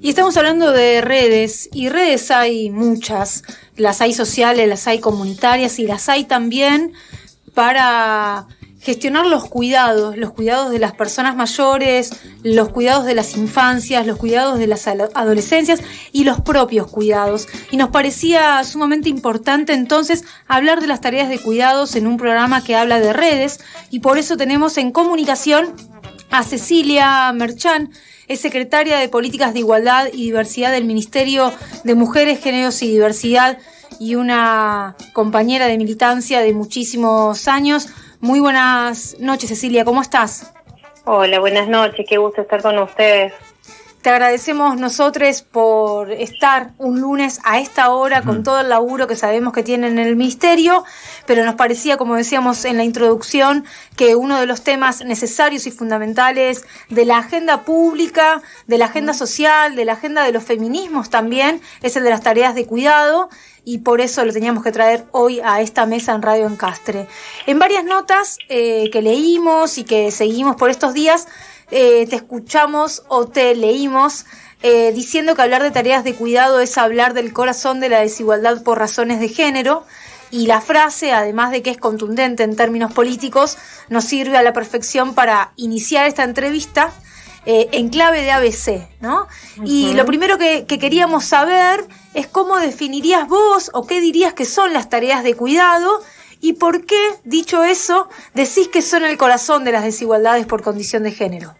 Y estamos hablando de redes, y redes hay muchas, las hay sociales, las hay comunitarias y las hay también para gestionar los cuidados de las personas mayores, los cuidados de las infancias, los cuidados de las adolescencias y los propios cuidados. Y nos parecía sumamente importante entonces hablar de las tareas de cuidados en un programa que habla de redes, y por eso tenemos en comunicación a Cecilia Merchán, es secretaria de Políticas de Igualdad y Diversidad del Ministerio de Mujeres, Géneros y Diversidad, y una compañera de militancia de muchísimos años. Muy buenas noches, Cecilia, ¿cómo estás? Hola, buenas noches, qué gusto estar con ustedes. Te agradecemos nosotros por estar un lunes a esta hora con todo el laburo que sabemos que tienen en el Ministerio, pero nos parecía, como decíamos en la introducción, que uno de los temas necesarios y fundamentales de la agenda pública, de la agenda social, de la agenda de los feminismos también, es el de las tareas de cuidado, y por eso lo teníamos que traer hoy a esta mesa en Radio Encastre. En varias notas que leímos y que seguimos por estos días, te escuchamos o te leímos diciendo que hablar de tareas de cuidado es hablar del corazón de la desigualdad por razones de género, y la frase, además de que es contundente en términos políticos, nos sirve a la perfección para iniciar esta entrevista en clave de ABC, ¿no? Uh-huh. Y lo primero que queríamos saber es cómo definirías vos o qué dirías que son las tareas de cuidado, y por qué, dicho eso, decís que son el corazón de las desigualdades por condición de género.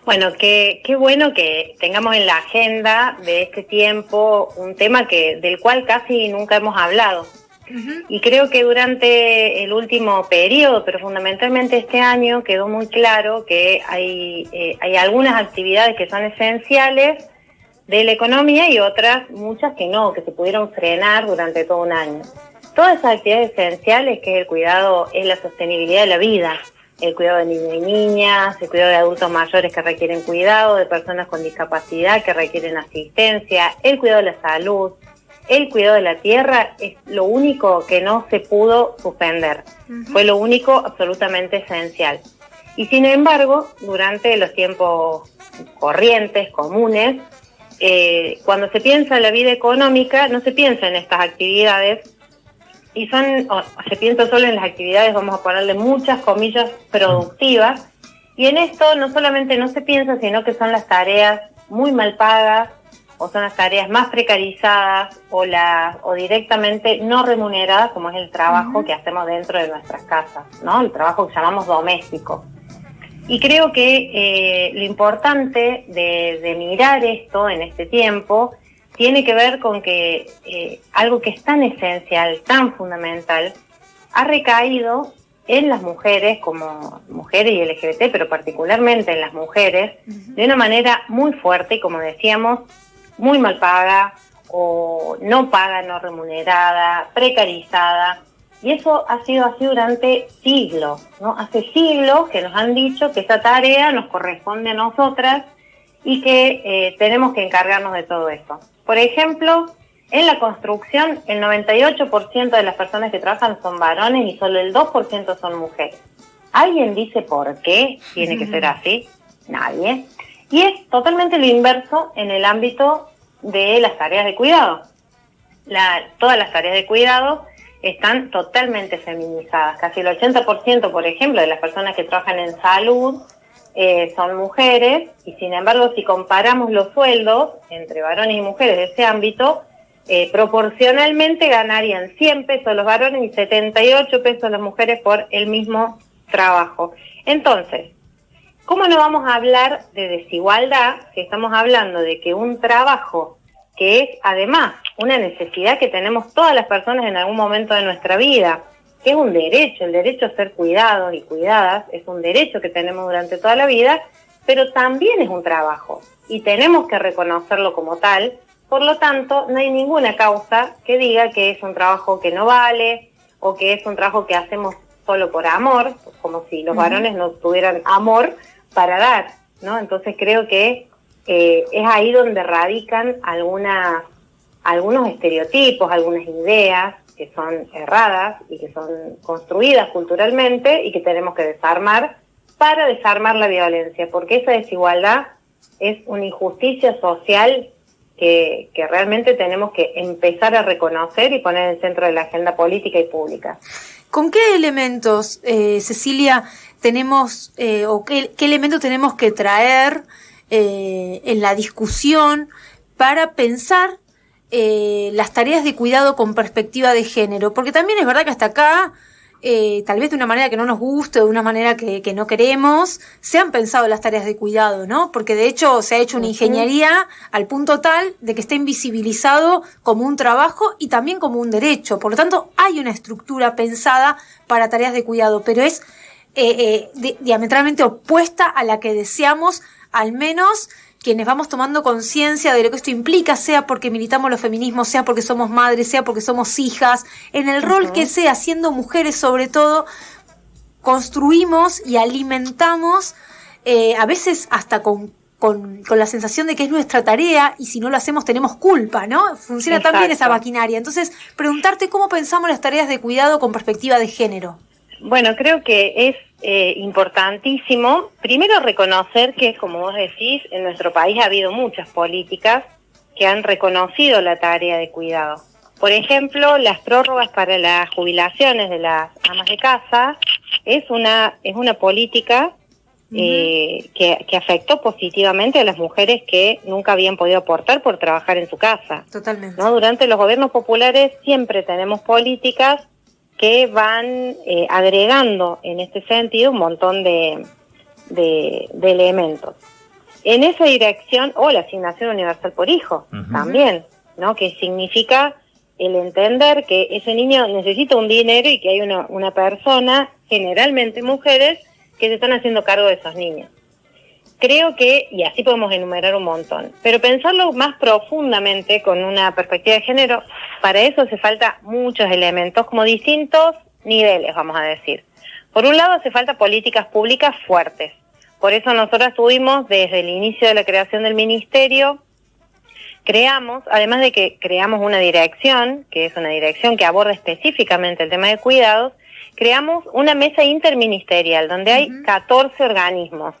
Bueno, qué bueno que tengamos en la agenda de este tiempo un tema del cual casi nunca hemos hablado. Uh-huh. Y creo que durante el último periodo, pero fundamentalmente este año, quedó muy claro que hay algunas actividades que son esenciales de la economía y otras, muchas que no, que se pudieron frenar durante todo un año. Todas esas actividades esenciales, que es el cuidado, es la sostenibilidad de la vida, el cuidado de niños y niñas, el cuidado de adultos mayores que requieren cuidado, de personas con discapacidad que requieren asistencia, el cuidado de la salud, el cuidado de la tierra, es lo único que no se pudo suspender. Uh-huh. Fue lo único absolutamente esencial. Y sin embargo, durante los tiempos corrientes, comunes, cuando se piensa en la vida económica, no se piensa en estas actividades, y se piensa solo en las actividades, vamos a ponerle muchas comillas, productivas, y en esto no solamente no se piensa, sino que son las tareas muy mal pagas, o son las tareas más precarizadas, o directamente no remuneradas, como es el trabajo que hacemos dentro de nuestras casas, ¿no? El trabajo que llamamos doméstico. Y creo que lo importante de mirar esto en este tiempo tiene que ver con que algo que es tan esencial, tan fundamental, ha recaído en las mujeres, como mujeres y LGBT, pero particularmente en las mujeres, uh-huh, de una manera muy fuerte y, como decíamos, muy mal paga, o no paga, no remunerada, precarizada. Y eso ha sido así durante siglos, ¿no? Hace siglos que nos han dicho que esta tarea nos corresponde a nosotras y que tenemos que encargarnos de todo esto. Por ejemplo, en la construcción, el 98% de las personas que trabajan son varones y solo el 2% son mujeres. ¿Alguien dice por qué tiene que ser así? Nadie. Y es totalmente lo inverso en el ámbito de las tareas de cuidado. Todas las tareas de cuidado están totalmente feminizadas. Casi el 80%, por ejemplo, de las personas que trabajan en salud son mujeres, y sin embargo, si comparamos los sueldos entre varones y mujeres de ese ámbito, proporcionalmente ganarían 100 pesos los varones y 78 pesos las mujeres por el mismo trabajo. Entonces, ¿cómo no vamos a hablar de desigualdad si estamos hablando de que un trabajo que es además una necesidad que tenemos todas las personas en algún momento de nuestra vida, que es un derecho, el derecho a ser cuidados y cuidadas, es un derecho que tenemos durante toda la vida, pero también es un trabajo y tenemos que reconocerlo como tal? Por lo tanto, no hay ninguna causa que diga que es un trabajo que no vale o que es un trabajo que hacemos solo por amor, como si los varones no tuvieran amor para dar, ¿no? Entonces creo que es ahí donde radican algunos estereotipos, algunas ideas que son erradas y que son construidas culturalmente y que tenemos que desarmar para desarmar la violencia, porque esa desigualdad es una injusticia social que realmente tenemos que empezar a reconocer y poner en el centro de la agenda política y pública. ¿Con qué elementos, Cecilia, tenemos o qué elementos tenemos que traer en la discusión para pensar las tareas de cuidado con perspectiva de género? Porque también es verdad que hasta acá, tal vez de una manera que no nos guste, de una manera que no queremos, se han pensado las tareas de cuidado, ¿no? Porque de hecho se ha hecho una ingeniería al punto tal de que está invisibilizado como un trabajo y también como un derecho. Por lo tanto, hay una estructura pensada para tareas de cuidado, pero es diametralmente opuesta a la que deseamos, al menos quienes vamos tomando conciencia de lo que esto implica, sea porque militamos los feminismos, sea porque somos madres, sea porque somos hijas, en el rol que sea, siendo mujeres sobre todo, construimos y alimentamos, a veces hasta con la sensación de que es nuestra tarea y si no lo hacemos tenemos culpa, ¿no? Funciona también esa maquinaria. Entonces, preguntarte cómo pensamos las tareas de cuidado con perspectiva de género. Bueno, creo que es importantísimo, primero reconocer que, como vos decís, en nuestro país ha habido muchas políticas que han reconocido la tarea de cuidado. Por ejemplo, las prórrogas para las jubilaciones de las amas de casa es una política que afectó positivamente a las mujeres que nunca habían podido aportar por trabajar en su casa. Totalmente. ¿No? Durante los gobiernos populares siempre tenemos políticas que van agregando en este sentido un montón de elementos. En esa dirección, la asignación universal por hijo, también, ¿no? Que significa el entender que ese niño necesita un dinero y que hay una persona, generalmente mujeres, que se están haciendo cargo de esos niños. Creo que, y así podemos enumerar un montón, pero pensarlo más profundamente con una perspectiva de género, para eso hace falta muchos elementos, como distintos niveles, vamos a decir. Por un lado, hace falta políticas públicas fuertes. Por eso nosotras tuvimos, desde el inicio de la creación del ministerio, además de que creamos una dirección, que es una dirección que aborda específicamente el tema de cuidados, creamos una mesa interministerial donde hay 14 organismos,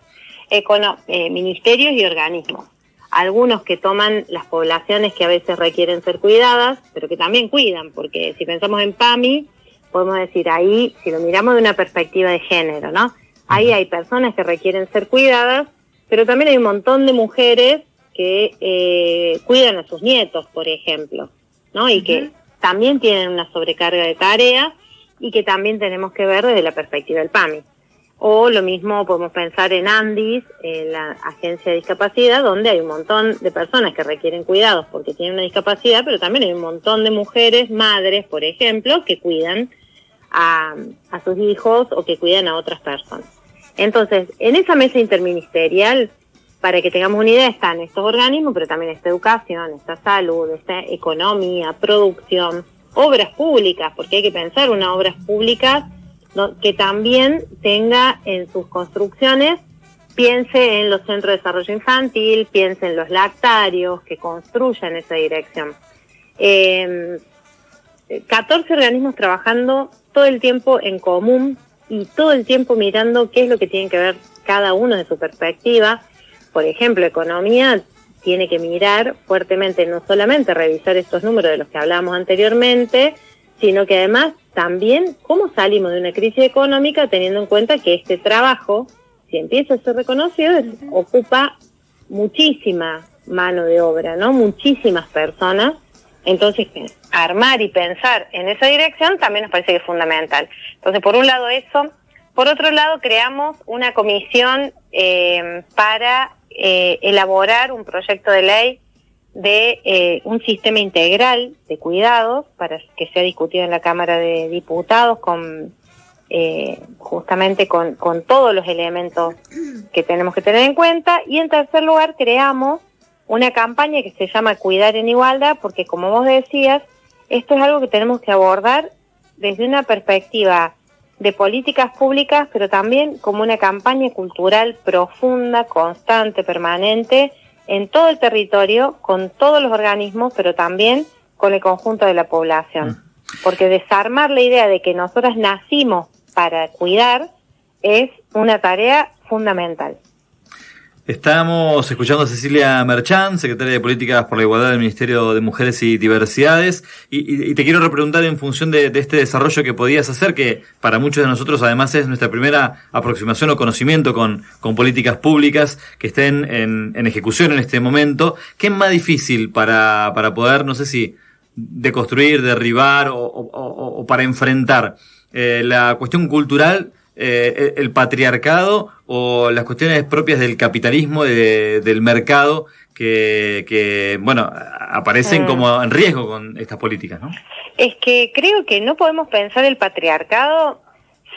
ministerios y organismos. Algunos que toman las poblaciones que a veces requieren ser cuidadas, pero que también cuidan, porque si pensamos en PAMI, podemos decir ahí, si lo miramos de una perspectiva de género, ¿no? Ahí hay personas que requieren ser cuidadas, pero también hay un montón de mujeres que cuidan a sus nietos, por ejemplo, ¿no? Y que también tienen una sobrecarga de tareas y que también tenemos que ver desde la perspectiva del PAMI. O lo mismo podemos pensar en ANDIS, la Agencia de Discapacidad, donde hay un montón de personas que requieren cuidados porque tienen una discapacidad, pero también hay un montón de mujeres, madres, por ejemplo, que cuidan a sus hijos o que cuidan a otras personas. Entonces, en esa mesa interministerial, para que tengamos una idea, están estos organismos, pero también está educación, está salud, está economía, producción, obras públicas, porque hay que pensar unas obras públicas que también tenga en sus construcciones, piense en los centros de desarrollo infantil, piense en los lactarios, que construya en esa dirección. 14 organismos trabajando todo el tiempo en común y todo el tiempo mirando qué es lo que tienen que ver cada uno de su perspectiva. Por ejemplo, economía tiene que mirar fuertemente, no solamente revisar estos números de los que hablábamos anteriormente, sino que además también cómo salimos de una crisis económica teniendo en cuenta que este trabajo, si empieza a ser reconocido, ocupa muchísima mano de obra, ¿no? Muchísimas personas. Entonces, armar y pensar en esa dirección también nos parece que es fundamental. Entonces, por un lado eso. Por otro lado, creamos una comisión para elaborar un proyecto de ley de un sistema integral de cuidados para que sea discutido en la Cámara de Diputados justamente con todos los elementos que tenemos que tener en cuenta. Y en tercer lugar, creamos una campaña que se llama Cuidar en Igualdad, porque como vos decías, esto es algo que tenemos que abordar desde una perspectiva de políticas públicas, pero también como una campaña cultural profunda, constante, permanente, en todo el territorio, con todos los organismos, pero también con el conjunto de la población. Porque desarmar la idea de que nosotras nacimos para cuidar es una tarea fundamental. Estamos escuchando a Cecilia Merchant, secretaria de Políticas por la Igualdad del Ministerio de Mujeres y Diversidades, y te quiero repreguntar en función de este desarrollo que podías hacer, que para muchos de nosotros además es nuestra primera aproximación o conocimiento con políticas públicas que estén en ejecución en este momento. ¿Qué es más difícil para poder, no sé si deconstruir, derribar o para enfrentar la cuestión cultural, el patriarcado o las cuestiones propias del capitalismo, del mercado que bueno, aparecen como en riesgo con estas políticas, ¿no? Es que creo que no podemos pensar el patriarcado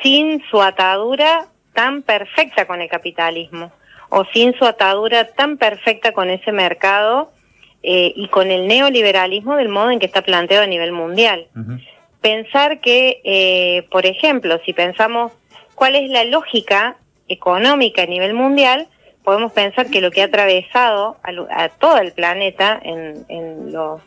sin su atadura tan perfecta con el capitalismo, o sin su atadura tan perfecta con ese mercado y con el neoliberalismo del modo en que está planteado a nivel mundial. Uh-huh. Pensar que, por ejemplo, si pensamos cuál es la lógica económica a nivel mundial, podemos pensar que lo que ha atravesado a todo el planeta en los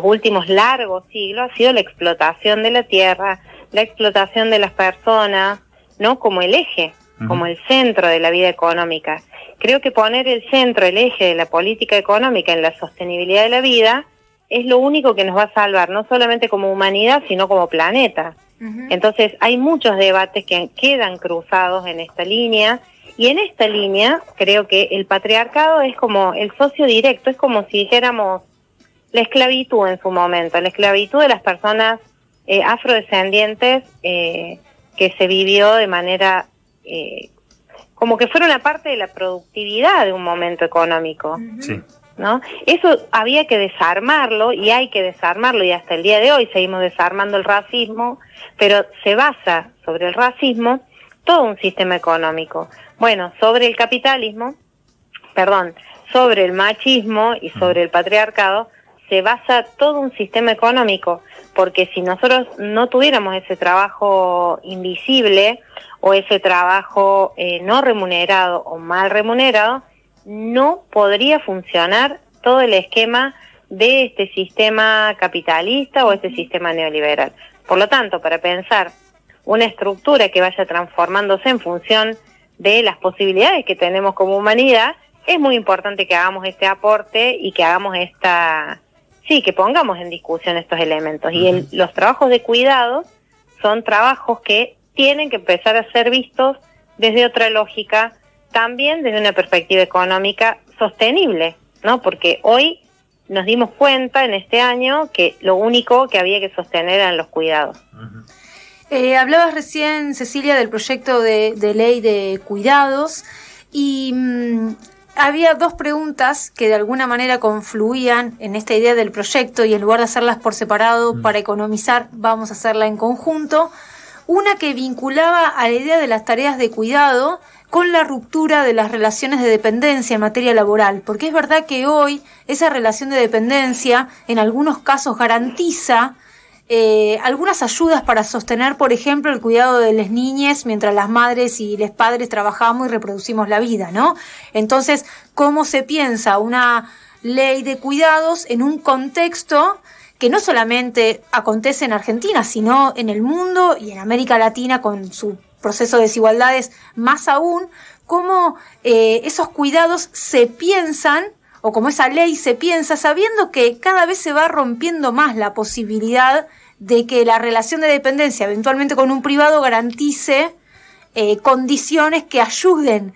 últimos largos siglos ha sido la explotación de la tierra, la explotación de las personas, ¿no? Como el eje, como el centro de la vida económica. Creo que poner el centro, el eje de la política económica en la sostenibilidad de la vida es lo único que nos va a salvar, no solamente como humanidad, sino como planeta. Entonces hay muchos debates que quedan cruzados en esta línea, y en esta línea creo que el patriarcado es como el socio directo, es como si dijéramos la esclavitud en su momento, la esclavitud de las personas afrodescendientes que se vivió de manera como que fuera una parte de la productividad de un momento económico. Sí. ¿No? Eso había que desarmarlo, y hay que desarmarlo, y hasta el día de hoy seguimos desarmando el racismo, pero se basa sobre el racismo todo un sistema económico. Bueno, sobre el capitalismo, sobre el machismo y sobre el patriarcado se basa todo un sistema económico, porque si nosotros no tuviéramos ese trabajo invisible o ese trabajo no remunerado o mal remunerado, no podría funcionar todo el esquema de este sistema capitalista o este sistema neoliberal. Por lo tanto, para pensar una estructura que vaya transformándose en función de las posibilidades que tenemos como humanidad, es muy importante que hagamos este aporte y que hagamos que pongamos en discusión estos elementos. Y los trabajos de cuidado son trabajos que tienen que empezar a ser vistos desde otra lógica, también desde una perspectiva económica sostenible, ¿no? Porque hoy nos dimos cuenta en este año que lo único que había que sostener eran los cuidados. Hablabas recién, Cecilia, del proyecto de ley de cuidados, y había dos preguntas que de alguna manera confluían en esta idea del proyecto, y en lugar de hacerlas por separado para economizar, vamos a hacerla en conjunto. Una que vinculaba a la idea de las tareas de cuidado con la ruptura de las relaciones de dependencia en materia laboral, porque es verdad que hoy esa relación de dependencia en algunos casos garantiza algunas ayudas para sostener, por ejemplo, el cuidado de las niñas mientras las madres y los padres trabajamos y reproducimos la vida, ¿no? Entonces, ¿cómo se piensa una ley de cuidados en un contexto que no solamente acontece en Argentina, sino en el mundo y en América Latina con su proceso de desigualdades más aún? Cómo esos cuidados se piensan, o como esa ley se piensa, sabiendo que cada vez se va rompiendo más la posibilidad de que la relación de dependencia, eventualmente con un privado, garantice condiciones que ayuden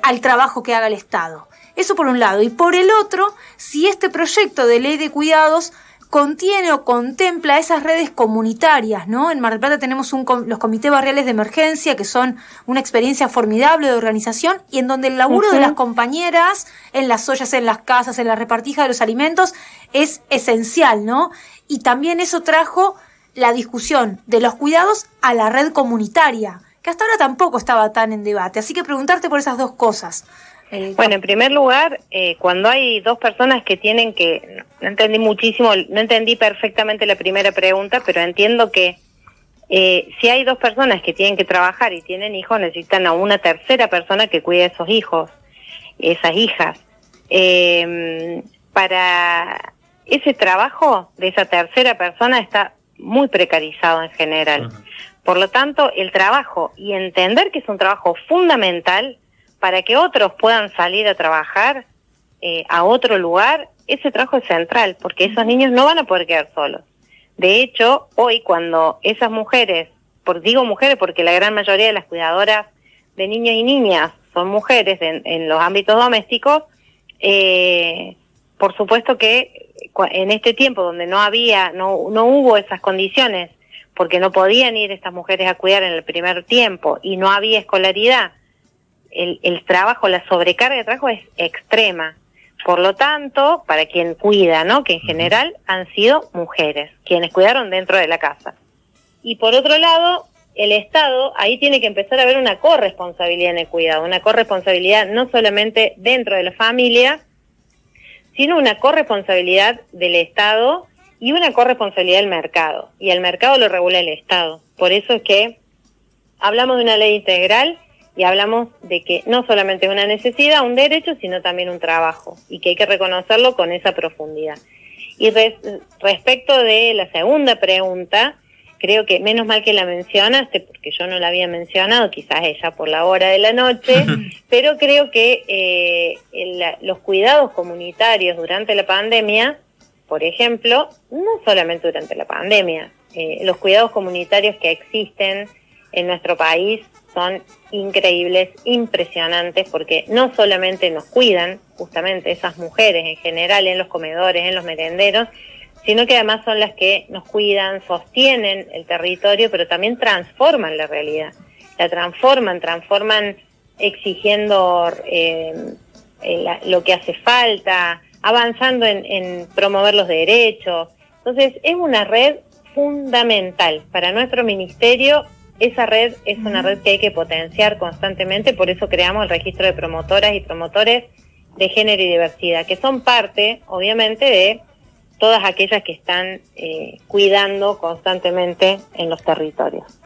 al trabajo que haga el Estado. Eso por un lado. Y por el otro, si este proyecto de ley de cuidados contiene o contempla esas redes comunitarias, ¿no? En Mar del Plata tenemos los comités barriales de emergencia, que son una experiencia formidable de organización, y en donde el laburo de las compañeras en las ollas, en las casas, en la repartija de los alimentos es esencial, ¿no? Y también eso trajo la discusión de los cuidados a la red comunitaria, que hasta ahora tampoco estaba tan en debate. Así que preguntarte por esas dos cosas. Bueno, en primer lugar, cuando hay dos personas que tienen que... No entendí perfectamente la primera pregunta, pero entiendo que si hay dos personas que tienen que trabajar y tienen hijos, necesitan a una tercera persona que cuide a esos hijos, esas hijas. Para ese trabajo de esa tercera persona está muy precarizado en general. Por lo tanto, el trabajo, y entender que es un trabajo fundamental, para que otros puedan salir a trabajar a otro lugar, ese trabajo es central, porque esos niños no van a poder quedar solos. De hecho, hoy cuando esas mujeres, digo mujeres porque la gran mayoría de las cuidadoras de niños y niñas son mujeres en los ámbitos domésticos, por supuesto que en este tiempo donde no hubo esas condiciones, porque no podían ir estas mujeres a cuidar en el primer tiempo y no había escolaridad, el trabajo, la sobrecarga de trabajo es extrema. Por lo tanto, para quien cuida, ¿no? Que en general han sido mujeres, quienes cuidaron dentro de la casa. Y por otro lado, el Estado, ahí tiene que empezar a haber una corresponsabilidad en el cuidado, una corresponsabilidad no solamente dentro de la familia, sino una corresponsabilidad del Estado y una corresponsabilidad del mercado. Y el mercado lo regula el Estado. Por eso es que hablamos de una ley integral y hablamos de que no solamente es una necesidad, un derecho, sino también un trabajo, y que hay que reconocerlo con esa profundidad. Y respecto de la segunda pregunta, creo que menos mal que la mencionaste, porque yo no la había mencionado, quizás ella por la hora de la noche, pero creo que los cuidados comunitarios durante la pandemia, por ejemplo, no solamente durante la pandemia, los cuidados comunitarios que existen en nuestro país son increíbles, impresionantes, porque no solamente nos cuidan, justamente esas mujeres en general, en los comedores, en los merenderos, sino que además son las que nos cuidan, sostienen el territorio, pero también transforman la realidad. La transforman exigiendo lo que hace falta, avanzando en promover los derechos. Entonces, es una red fundamental para nuestro ministerio. Esa red es una red que hay que potenciar constantemente, por eso creamos el registro de promotoras y promotores de género y diversidad, que son parte, obviamente, de todas aquellas que están cuidando constantemente en los territorios.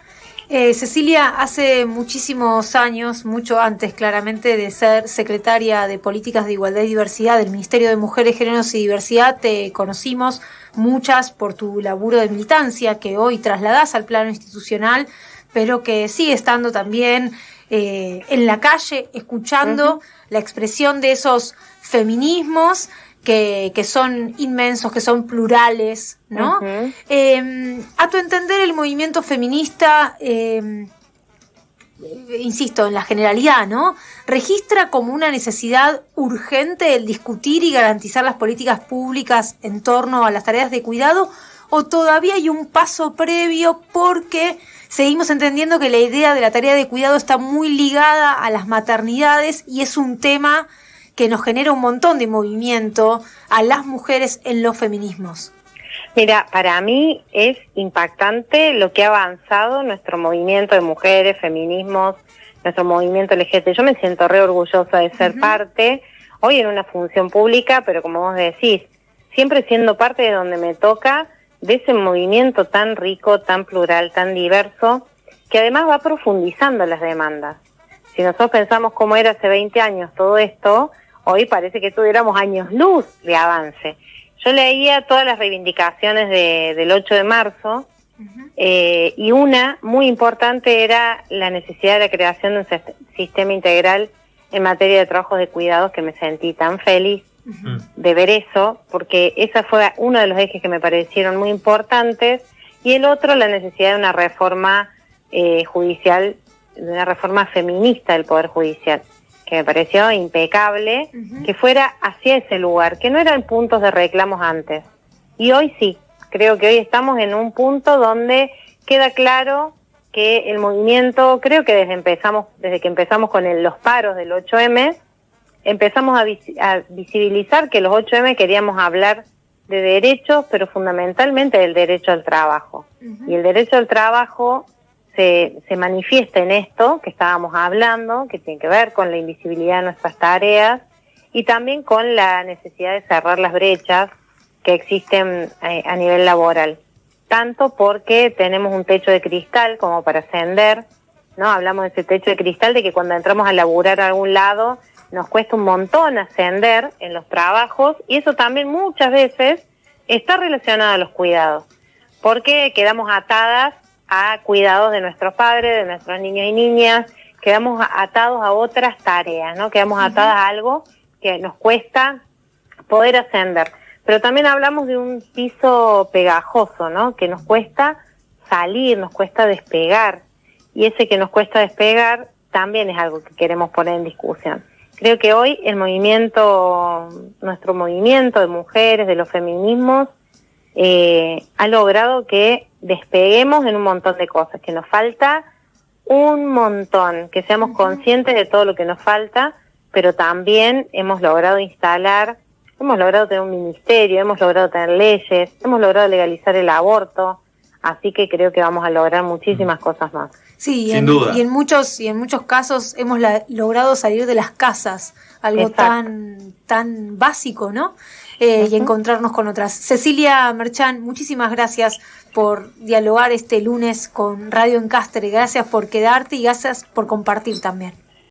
Cecilia, hace muchísimos años, mucho antes claramente de ser secretaria de Políticas de Igualdad y Diversidad del Ministerio de Mujeres, Géneros y Diversidad, te conocimos muchas por tu laburo de militancia que hoy trasladás al plano institucional, pero que sigue estando también en la calle, escuchando la expresión de esos feminismos que son inmensos, que son plurales, ¿no? A tu entender, el movimiento feminista, insisto, en la generalidad, ¿no?, registra como una necesidad urgente el discutir y garantizar las políticas públicas en torno a las tareas de cuidado, o todavía hay un paso previo porque seguimos entendiendo que la idea de la tarea de cuidado está muy ligada a las maternidades y es un tema que nos genera un montón de movimiento a las mujeres en los feminismos? Mira, para mí es impactante lo que ha avanzado nuestro movimiento de mujeres, feminismos, nuestro movimiento LGBT. Yo me siento re orgullosa de ser parte, hoy en una función pública, pero como vos decís, siempre siendo parte de donde me toca, de ese movimiento tan rico, tan plural, tan diverso, que además va profundizando las demandas. Si nosotros pensamos cómo era hace 20 años todo esto, hoy parece que tuviéramos años luz de avance. Yo leía todas las reivindicaciones del 8 de marzo, y una muy importante era la necesidad de la creación de un sistema integral en materia de trabajos de cuidados, que me sentí tan feliz de ver eso, porque esa fue uno de los ejes que me parecieron muy importantes, y el otro, la necesidad de una reforma judicial, de una reforma feminista del Poder Judicial, que me pareció impecable, que fuera hacia ese lugar, que no eran puntos de reclamos antes. Y hoy sí, creo que hoy estamos en un punto donde queda claro que el movimiento, creo que desde que empezamos con los paros del 8M, empezamos a visibilizar que los 8M queríamos hablar de derechos, pero fundamentalmente del derecho al trabajo. Y el derecho al trabajo se manifiesta en esto que estábamos hablando, que tiene que ver con la invisibilidad de nuestras tareas y también con la necesidad de cerrar las brechas que existen a nivel laboral. Tanto porque tenemos un techo de cristal como para ascender, ¿no? Hablamos de ese techo de cristal, de que cuando entramos a laburar a algún lado nos cuesta un montón ascender en los trabajos, y eso también muchas veces está relacionado a los cuidados, porque quedamos atadas a cuidados de nuestros padres, de nuestros niños y niñas, quedamos atados a otras tareas, ¿no? Quedamos atadas a algo que nos cuesta poder ascender. Pero también hablamos de un piso pegajoso, ¿no? Que nos cuesta salir, nos cuesta despegar. Y ese que nos cuesta despegar también es algo que queremos poner en discusión. Creo que hoy nuestro movimiento de mujeres, de los feminismos, ha logrado que despeguemos en un montón de cosas, que nos falta un montón, que seamos conscientes de todo lo que nos falta, pero también hemos logrado tener un ministerio, hemos logrado tener leyes, hemos logrado legalizar el aborto, así que creo que vamos a lograr muchísimas cosas más. Sí, sin duda. Y en muchos casos hemos logrado salir de las casas, algo tan básico, ¿no? Y encontrarnos con otras. Cecilia Merchant, muchísimas gracias por dialogar este lunes con Radio Encaster, y gracias por quedarte y gracias por compartir también.